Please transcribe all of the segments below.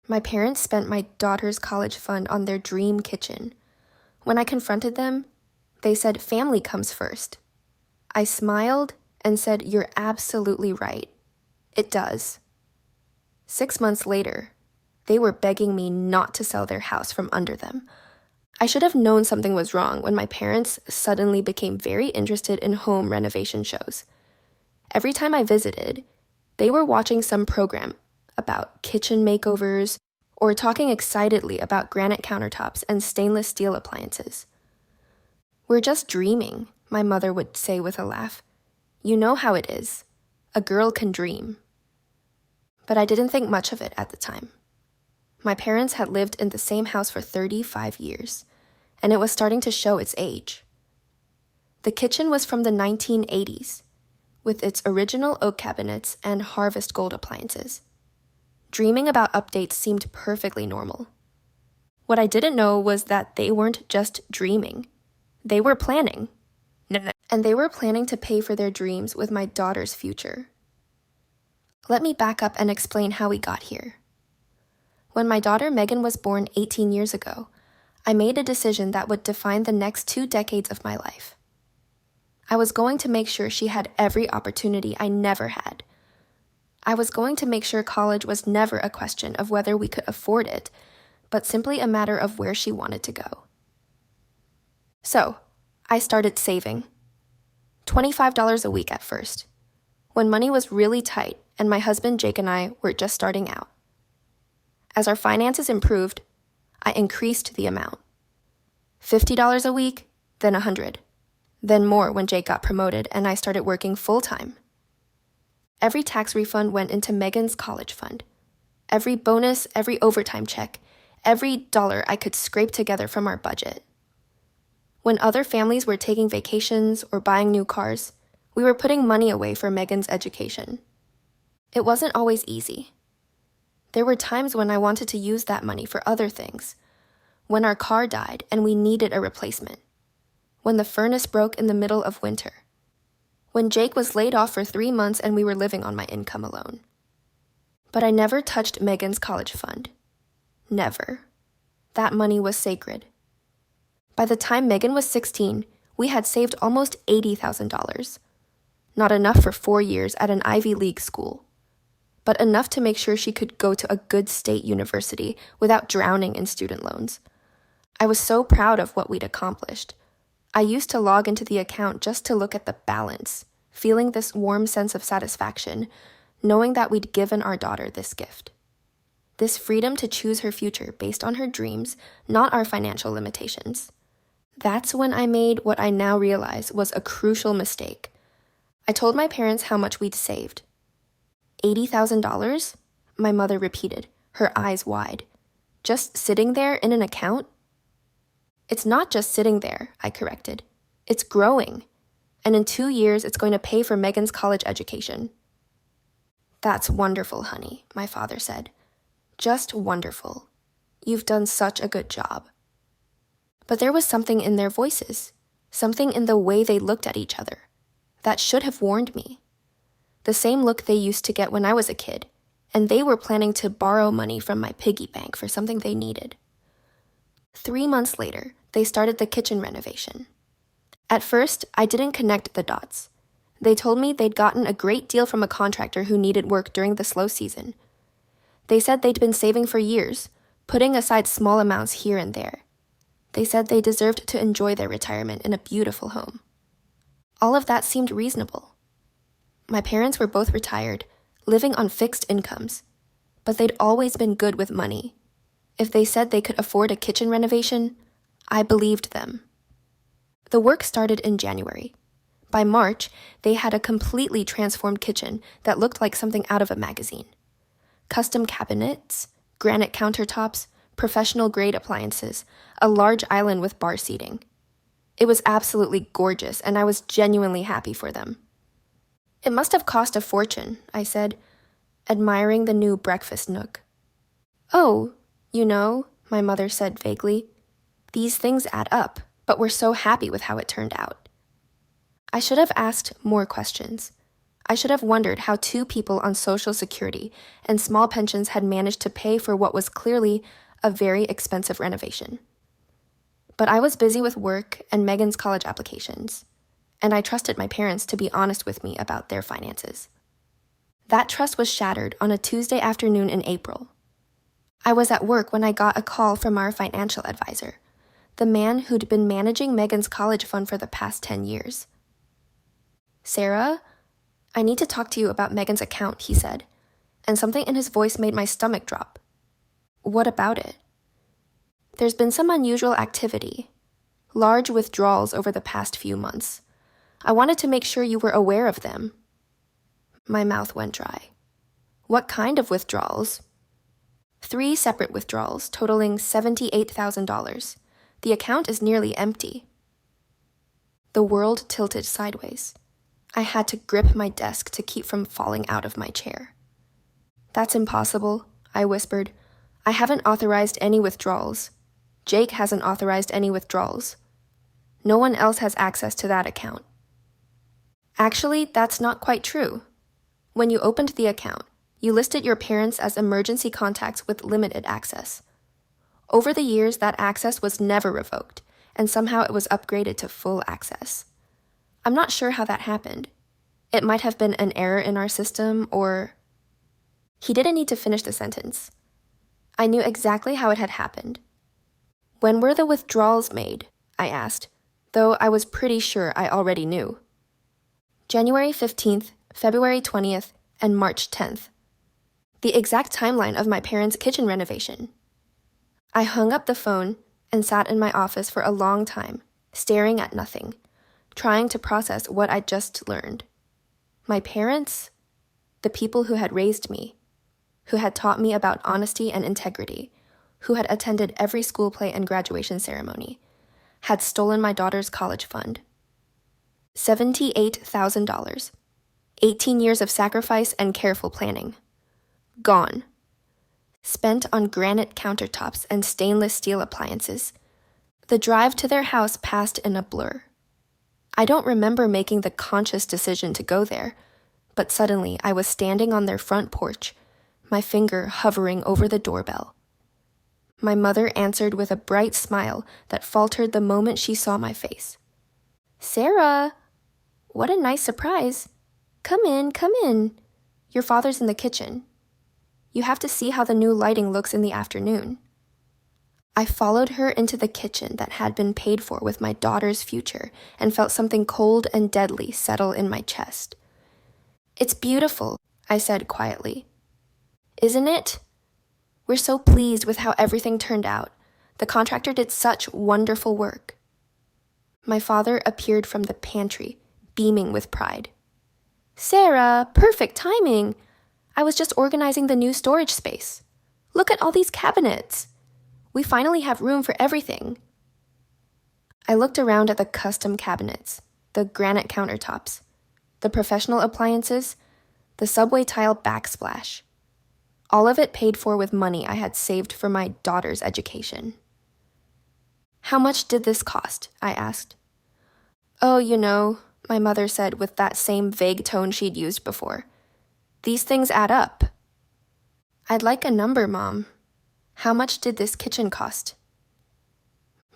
My parents spent my daughter's college fund on their dream kitchen. When I confronted them, they said family comes first. I smiled and said, "You're absolutely right. It does." 6 months later, they were begging me not to sell their house from under them. I should have known something was wrong when my parents suddenly became very interested in home renovation shows. Every time I visited, they were watching some program about kitchen makeovers or talking excitedly about granite countertops and stainless steel appliances. "We're just dreaming," my mother would say with a laugh. "You know how it is. A girl can dream." But I didn't think much of it at the time. My parents had lived in the same house for 35 years, and it was starting to show its age. The kitchen was from the 1980s, with its original oak cabinets and harvest gold appliances. Dreaming about updates seemed perfectly normal. What I didn't know was that they weren't just dreaming. They were planning. And they were planning to pay for their dreams with my daughter's future. Let me back up and explain how we got here. When my daughter Megan was born 18 years ago, I made a decision that would define the next 2 decades of my life. I was going to make sure she had every opportunity I never had. I was going to make sure college was never a question of whether we could afford it, but simply a matter of where she wanted to go. So, I started saving. $25 a week at first, when money was really tight and my husband Jake and I were just starting out. As our finances improved, I increased the amount. $50 a week, then $100, then more when Jake got promoted and I started working full-time. Every tax refund went into Megan's college fund. Every bonus, every overtime check, every dollar I could scrape together from our budget. When other families were taking vacations or buying new cars, we were putting money away for Megan's education. It wasn't always easy. There were times when I wanted to use that money for other things. When our car died and we needed a replacement. When the furnace broke in the middle of winter. When Jake was laid off for 3 months and we were living on my income alone. But I never touched Megan's college fund. Never. That money was sacred. By the time Megan was 16, we had saved almost $80,000. Not enough for 4 years at an Ivy League school, but enough to make sure she could go to a good state university without drowning in student loans. I was so proud of what we'd accomplished. I used to log into the account just to look at the balance, feeling this warm sense of satisfaction, knowing that we'd given our daughter this gift. This freedom to choose her future based on her dreams, not our financial limitations. That's when I made what I now realize was a crucial mistake. I told my parents how much we'd saved. $80,000? My mother repeated, her eyes wide. Just sitting there in an account? It's not just sitting there, I corrected. It's growing. And in 2 years, it's going to pay for Megan's college education. That's wonderful, honey, my father said. Just wonderful. You've done such a good job. But there was something in their voices, something in the way they looked at each other, that should have warned me. The same look they used to get when I was a kid, and they were planning to borrow money from my piggy bank for something they needed. 3 months later, they started the kitchen renovation. At first, I didn't connect the dots. They told me they'd gotten a great deal from a contractor who needed work during the slow season. They said they'd been saving for years, putting aside small amounts here and there. They said they deserved to enjoy their retirement in a beautiful home. All of that seemed reasonable. My parents were both retired, living on fixed incomes, but they'd always been good with money. If they said they could afford a kitchen renovation, I believed them. The work started in January. By March, they had a completely transformed kitchen that looked like something out of a magazine. Custom cabinets, granite countertops, professional-grade appliances, a large island with bar seating. It was absolutely gorgeous, and I was genuinely happy for them. "It must have cost a fortune," I said, admiring the new breakfast nook. "Oh, you know," my mother said vaguely, "these things add up, but we're so happy with how it turned out." I should have asked more questions. I should have wondered how two people on Social Security and small pensions had managed to pay for what was clearly a very expensive renovation. But I was busy with work and Megan's college applications, and I trusted my parents to be honest with me about their finances. That trust was shattered on a Tuesday afternoon in April. I was at work when I got a call from our financial advisor, the man who'd been managing Megan's college fund for the past 10 years. "Sarah, I need to talk to you about Megan's account," he said, and something in his voice made my stomach drop. "What about it?" "There's been some unusual activity, large withdrawals over the past few months. I wanted to make sure you were aware of them." My mouth went dry. "What kind of withdrawals?" "3 separate withdrawals totaling $78,000. The account is nearly empty." The world tilted sideways. I had to grip my desk to keep from falling out of my chair. "That's impossible," I whispered. "I haven't authorized any withdrawals. Jake hasn't authorized any withdrawals. No one else has access to that account." "Actually, that's not quite true. When you opened the account, you listed your parents as emergency contacts with limited access. Over the years, that access was never revoked, and somehow it was upgraded to full access. I'm not sure how that happened. It might have been an error in our system, or—" He didn't need to finish the sentence. I knew exactly how it had happened. "When were the withdrawals made?" I asked, though I was pretty sure I already knew. "January 15th, February 20th, and March 10th. The exact timeline of my parents' kitchen renovation." I hung up the phone and sat in my office for a long time, staring at nothing, trying to process what I'd just learned. My parents, the people who had raised me, who had taught me about honesty and integrity, who had attended every school play and graduation ceremony, had stolen my daughter's college fund. $78,000. 18 years of sacrifice and careful planning. Gone. Spent on granite countertops and stainless steel appliances. The drive to their house passed in a blur. I don't remember making the conscious decision to go there, but suddenly I was standing on their front porch, my finger hovering over the doorbell. My mother answered with a bright smile that faltered the moment she saw my face. "Sarah, what a nice surprise. Come in, come in. Your father's in the kitchen. You have to see how the new lighting looks in the afternoon." I followed her into the kitchen that had been paid for with my daughter's future and felt something cold and deadly settle in my chest. "It's beautiful," I said quietly. "Isn't it? We're so pleased with how everything turned out. The contractor did such wonderful work." My father appeared from the pantry, beaming with pride. "Sarah, perfect timing. I was just organizing the new storage space. Look at all these cabinets. We finally have room for everything." I looked around at the custom cabinets, the granite countertops, the professional appliances, the subway tile backsplash. All of it paid for with money I had saved for my daughter's education. "How much did this cost?" I asked. "Oh, you know," my mother said with that same vague tone she'd used before. "These things add up." "I'd like a number, Mom. How much did this kitchen cost?"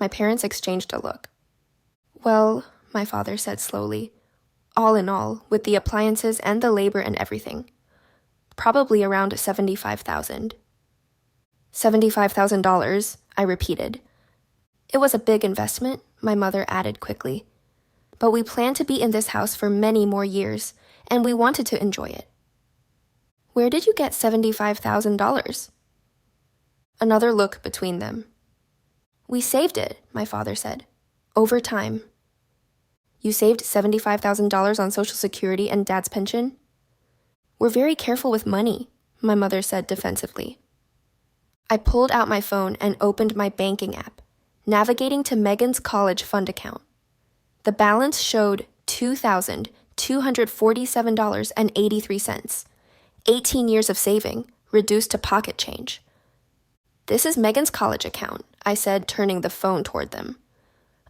My parents exchanged a look. "Well," my father said slowly, "all in all, with the appliances and the labor and everything, probably around $75,000. $75,000, I repeated. "It was a big investment," my mother added quickly. "But we plan to be in this house for many more years, and we wanted to enjoy it." "Where did you get $75,000? Another look between them. "We saved it," my father said. "Over time." "You saved $75,000 on Social Security and Dad's pension?" "We're very careful with money," my mother said defensively. I pulled out my phone and opened my banking app, navigating to Megan's college fund account. The balance showed $2,247.83. 18 years of saving, reduced to pocket change. "This is Megan's college account," I said, turning the phone toward them.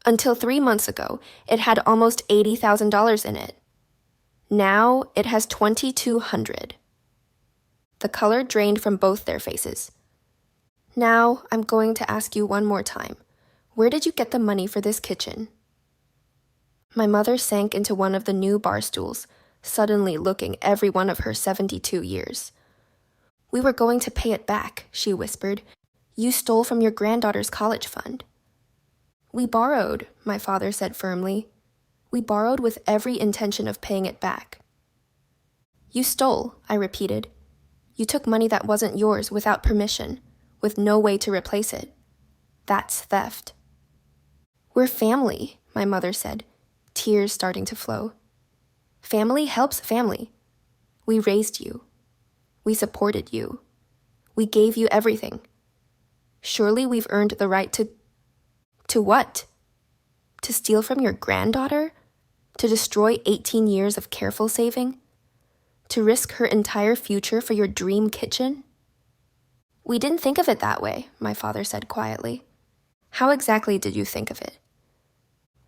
"Until 3 months ago, it had almost $80,000 in it. Now it has 2,200. The color drained from both their faces. Now I'm going to ask you one more time. Where did you get the money for this kitchen? My mother sank into one of the new bar stools, suddenly looking every one of her 72 years. We were going to pay it back, she whispered. You stole from your granddaughter's college fund. We borrowed, my father said firmly. We borrowed with every intention of paying it back. You stole, I repeated. You took money that wasn't yours without permission, with no way to replace it. That's theft. We're family, my mother said, tears starting to flow. Family helps family. We raised you. We supported you. We gave you everything. Surely we've earned the right to... To what? To steal from your granddaughter? To destroy 18 years of careful saving? To risk her entire future for your dream kitchen? We didn't think of it that way, my father said quietly. How exactly did you think of it?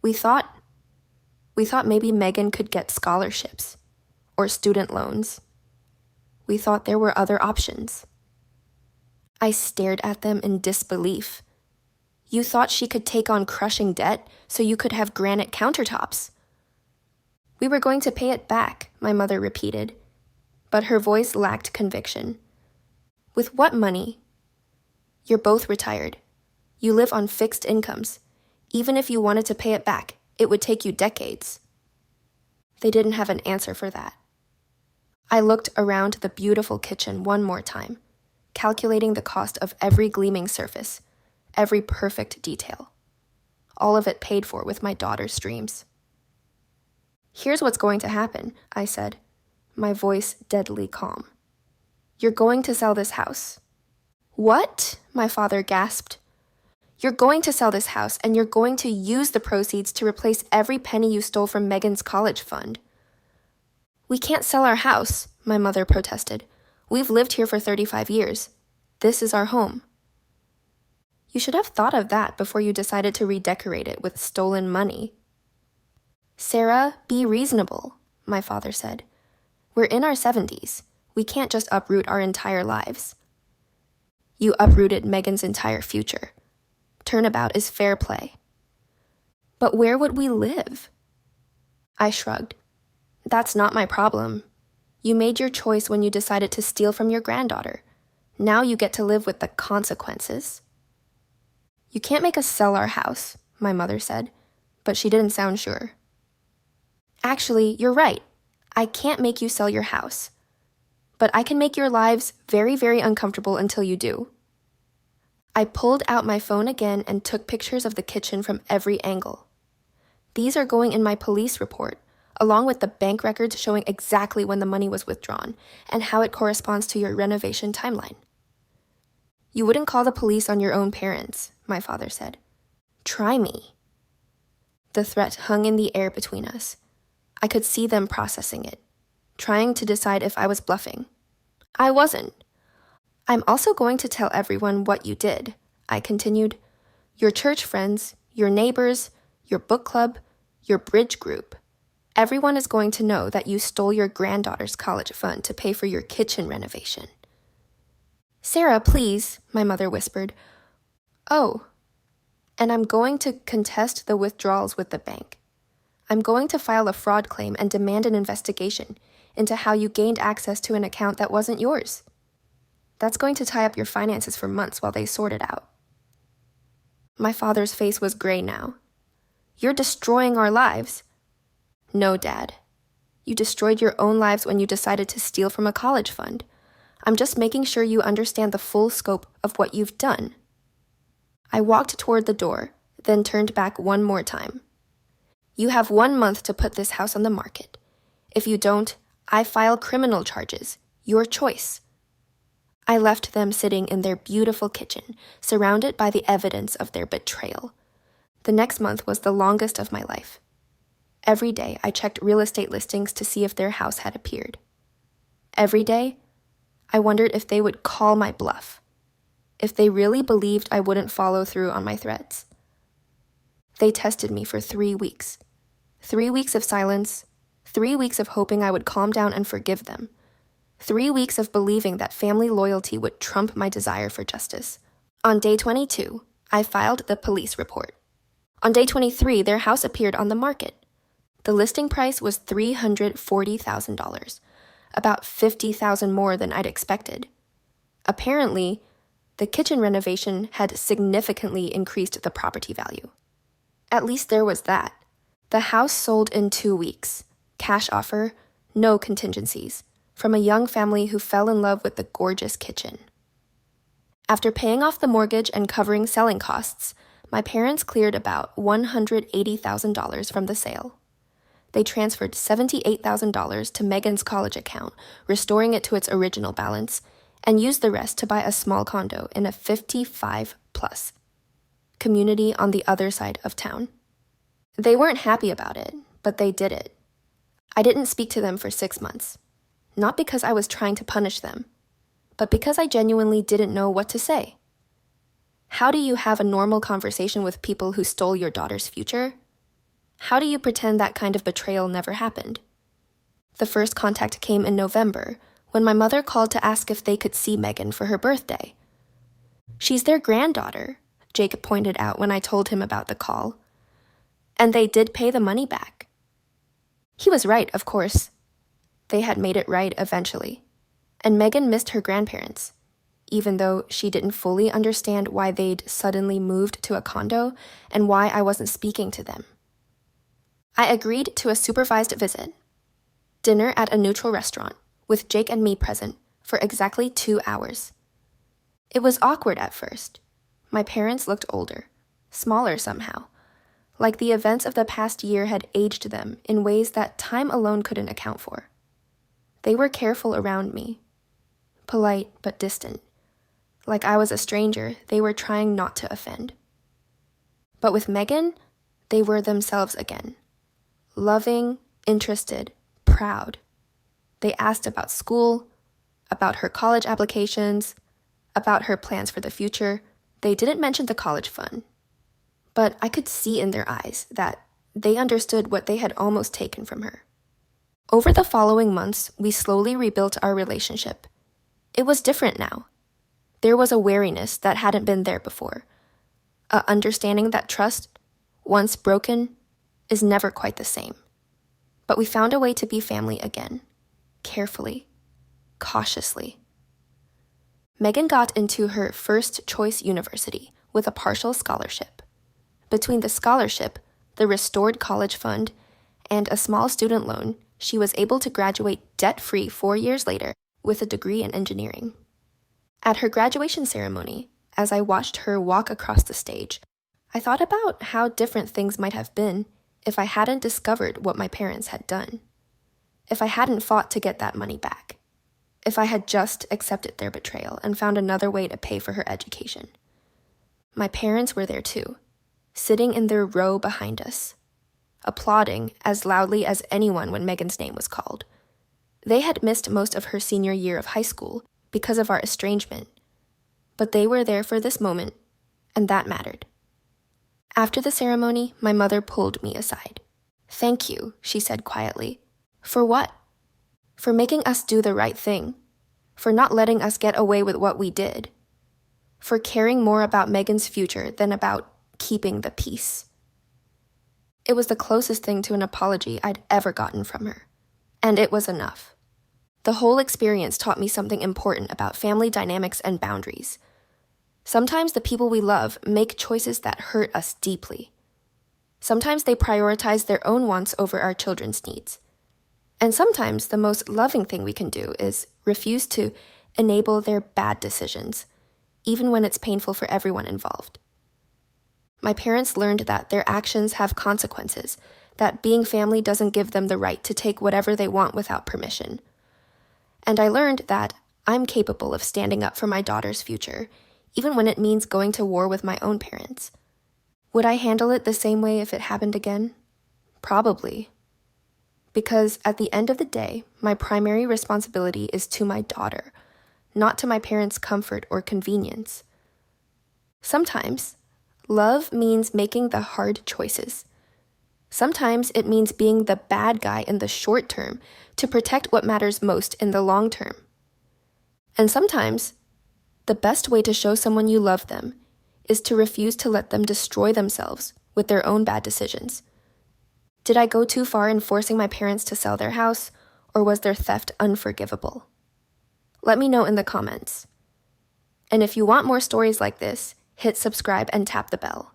We thought maybe Megan could get scholarships or student loans. We thought there were other options. I stared at them in disbelief. You thought she could take on crushing debt so you could have granite countertops. We were going to pay it back, my mother repeated, but her voice lacked conviction. With what money? You're both retired. You live on fixed incomes. Even if you wanted to pay it back, it would take you decades. They didn't have an answer for that. I looked around the beautiful kitchen one more time, calculating the cost of every gleaming surface, every perfect detail. All of it paid for with my daughter's dreams. Here's what's going to happen, I said, my voice deadly calm. You're going to sell this house. What? My father gasped. You're going to sell this house, and you're going to use the proceeds to replace every penny you stole from Megan's college fund. We can't sell our house, my mother protested. We've lived here for 35 years. This is our home. You should have thought of that before you decided to redecorate it with stolen money. Sarah, be reasonable, my father said. We're in our 70s. We can't just uproot our entire lives. You uprooted Megan's entire future. Turnabout is fair play. But where would we live? I shrugged. That's not my problem. You made your choice when you decided to steal from your granddaughter. Now you get to live with the consequences. You can't make us sell our house, my mother said, but she didn't sound sure. Actually, you're right. I can't make you sell your house. But I can make your lives very, very uncomfortable until you do. I pulled out my phone again and took pictures of the kitchen from every angle. These are going in my police report, along with the bank records showing exactly when the money was withdrawn and how it corresponds to your renovation timeline. You wouldn't call the police on your own parents, my father said. Try me. The threat hung in the air between us. I could see them processing it, trying to decide if I was bluffing. I wasn't. I'm also going to tell everyone what you did, I continued. Your church friends, your neighbors, your book club, your bridge group. Everyone is going to know that you stole your granddaughter's college fund to pay for your kitchen renovation. Sarah, please, my mother whispered. Oh, and I'm going to contest the withdrawals with the bank. I'm going to file a fraud claim and demand an investigation into how you gained access to an account that wasn't yours. That's going to tie up your finances for months while they sort it out. My father's face was gray now. You're destroying our lives. No, Dad. You destroyed your own lives when you decided to steal from a college fund. I'm just making sure you understand the full scope of what you've done. I walked toward the door, then turned back one more time. You have 1 month to put this house on the market. If you don't, I file criminal charges. Your choice. I left them sitting in their beautiful kitchen, surrounded by the evidence of their betrayal. The next month was the longest of my life. Every day, I checked real estate listings to see if their house had appeared. Every day, I wondered if they would call my bluff, if they really believed I wouldn't follow through on my threats. They tested me for 3 weeks. 3 weeks of silence, 3 weeks of hoping I would calm down and forgive them. 3 weeks of believing that family loyalty would trump my desire for justice. On day 22, I filed the police report. On day 23, their house appeared on the market. The listing price was $340,000, about $50,000 more than I'd expected. Apparently, the kitchen renovation had significantly increased the property value. At least there was that. The house sold in 2 weeks. Cash offer, no contingencies, from a young family who fell in love with the gorgeous kitchen. After paying off the mortgage and covering selling costs, my parents cleared about $180,000 from the sale. They transferred $78,000 to Megan's college account, restoring it to its original balance, and used the rest to buy a small condo in a 55-plus community on the other side of town. They weren't happy about it, but they did it. I didn't speak to them for 6 months, not because I was trying to punish them, but because I genuinely didn't know what to say. How do you have a normal conversation with people who stole your daughter's future? How do you pretend that kind of betrayal never happened? The first contact came in November, when my mother called to ask if they could see Megan for her birthday. "She's their granddaughter," Jake pointed out when I told him about the call. And they did pay the money back. He was right, of course. They had made it right eventually. And Megan missed her grandparents, even though she didn't fully understand why they'd suddenly moved to a condo and why I wasn't speaking to them. I agreed to a supervised visit, dinner at a neutral restaurant, with Jake and me present, for exactly 2 hours. It was awkward at first. My parents looked older, smaller somehow, like the events of the past year had aged them in ways that time alone couldn't account for. They were careful around me, polite but distant. Like I was a stranger, they were trying not to offend. But with Megan, they were themselves again. Loving, interested, proud. They asked about school, about her college applications, about her plans for the future. They didn't mention the college fund. But I could see in their eyes that they understood what they had almost taken from her. Over the following months, we slowly rebuilt our relationship. It was different now. There was a wariness that hadn't been there before, a understanding that trust, once broken, is never quite the same. But we found a way to be family again, carefully, cautiously. Megan got into her first choice university with a partial scholarship. Between the scholarship, the restored college fund, and a small student loan, she was able to graduate debt-free 4 years later with a degree in engineering. At her graduation ceremony, as I watched her walk across the stage, I thought about how different things might have been if I hadn't discovered what my parents had done. If I hadn't fought to get that money back. If I had just accepted their betrayal and found another way to pay for her education. My parents were there too, sitting in their row behind us, applauding as loudly as anyone when Megan's name was called. They had missed most of her senior year of high school because of our estrangement, but they were there for this moment, and that mattered. After the ceremony, my mother pulled me aside. "Thank you," she said quietly. "For what?" "For making us do the right thing. For not letting us get away with what we did. For caring more about Megan's future than about keeping the peace." It was the closest thing to an apology I'd ever gotten from her, and it was enough. The whole experience taught me something important about family dynamics and boundaries. Sometimes the people we love make choices that hurt us deeply. Sometimes they prioritize their own wants over our children's needs. And sometimes the most loving thing we can do is refuse to enable their bad decisions, even when it's painful for everyone involved. My parents learned that their actions have consequences, that being family doesn't give them the right to take whatever they want without permission. And I learned that I'm capable of standing up for my daughter's future, even when it means going to war with my own parents. Would I handle it the same way if it happened again? Probably. Because at the end of the day, my primary responsibility is to my daughter, not to my parents' comfort or convenience. Sometimes, love means making the hard choices. Sometimes it means being the bad guy in the short term to protect what matters most in the long term. And sometimes, the best way to show someone you love them is to refuse to let them destroy themselves with their own bad decisions. Did I go too far in forcing my parents to sell their house, or was their theft unforgivable? Let me know in the comments. And if you want more stories like this, hit subscribe and tap the bell.